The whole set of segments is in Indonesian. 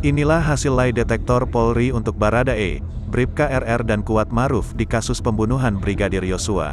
Inilah hasil lie detektor Polri untuk Baradae, Bribka RR dan Kuat Maruf di kasus pembunuhan Brigadir Yosua.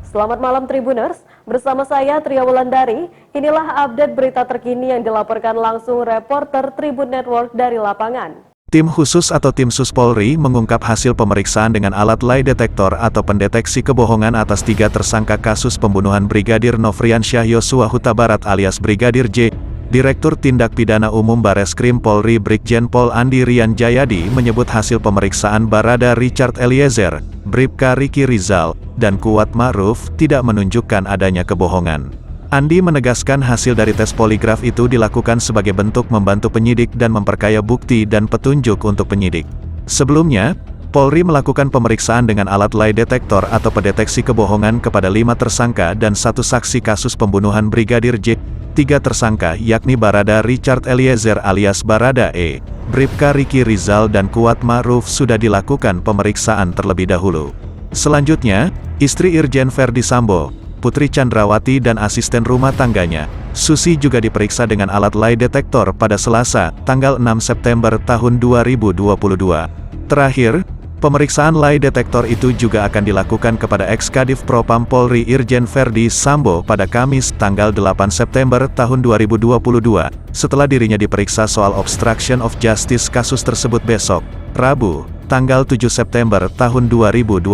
Selamat malam Tribuners, bersama saya Tria Wulandari. Inilah update berita terkini yang dilaporkan langsung reporter Tribun Network dari lapangan. Tim khusus atau Tim Sus Polri mengungkap hasil pemeriksaan dengan alat lie detektor atau pendeteksi kebohongan atas 3 tersangka kasus pembunuhan Brigadir Nofriansyah Yosua Huta Barat alias Brigadir J. Direktur Tindak Pidana Umum Bareskrim Polri Brigjen Pol Andi Rian Jayadi menyebut hasil pemeriksaan Barada Richard Eliezer, Bribka Riki Rizal, dan Kuat Maruf tidak menunjukkan adanya kebohongan. Andi menegaskan hasil dari tes poligraf itu dilakukan sebagai bentuk membantu penyidik dan memperkaya bukti dan petunjuk untuk penyidik. Sebelumnya, Polri melakukan pemeriksaan dengan alat lie detektor atau pendeteksi kebohongan kepada 5 tersangka dan 1 saksi kasus pembunuhan Brigadir J. 3 tersangka yakni Barada Richard Eliezer alias Barada E, Bribka Riki Rizal dan Kuat Maruf sudah dilakukan pemeriksaan terlebih dahulu. Selanjutnya, istri Irjen Verdi Sambo, Putri Chandrawati dan asisten rumah tangganya, Susi juga diperiksa dengan alat lie detektor pada Selasa, tanggal 6 September tahun 2022. Terakhir, pemeriksaan lie detektor itu juga akan dilakukan kepada ex-Kadif Propam Polri Irjen Verdi Sambo pada Kamis, tanggal 8 September tahun 2022, setelah dirinya diperiksa soal obstruction of justice kasus tersebut besok, Rabu, tanggal 7 September tahun 2022.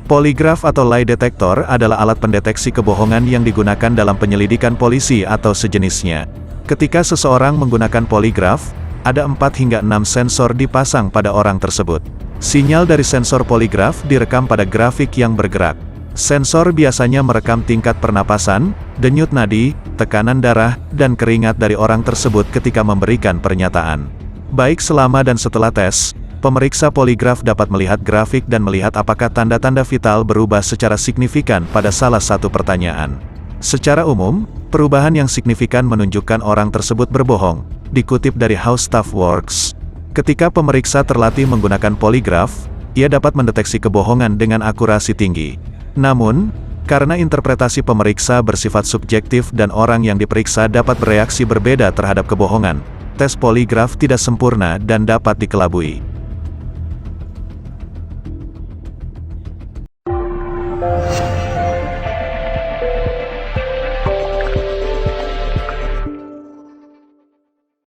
Poligraf atau lie detektor adalah alat pendeteksi kebohongan yang digunakan dalam penyelidikan polisi atau sejenisnya. Ketika seseorang menggunakan poligraf, ada 4 hingga 6 sensor dipasang pada orang tersebut. Sinyal dari sensor poligraf direkam pada grafik yang bergerak. Sensor biasanya merekam tingkat pernapasan, denyut nadi, tekanan darah, dan keringat dari orang tersebut ketika memberikan pernyataan. Baik selama dan setelah tes, pemeriksa poligraf dapat melihat grafik dan melihat apakah tanda-tanda vital berubah secara signifikan pada salah satu pertanyaan. Secara umum, perubahan yang signifikan menunjukkan orang tersebut berbohong, dikutip dari How Stuff Works. Ketika pemeriksa terlatih menggunakan poligraf, ia dapat mendeteksi kebohongan dengan akurasi tinggi. Namun, karena interpretasi pemeriksa bersifat subjektif dan orang yang diperiksa dapat bereaksi berbeda terhadap kebohongan, tes poligraf tidak sempurna dan dapat dikelabui.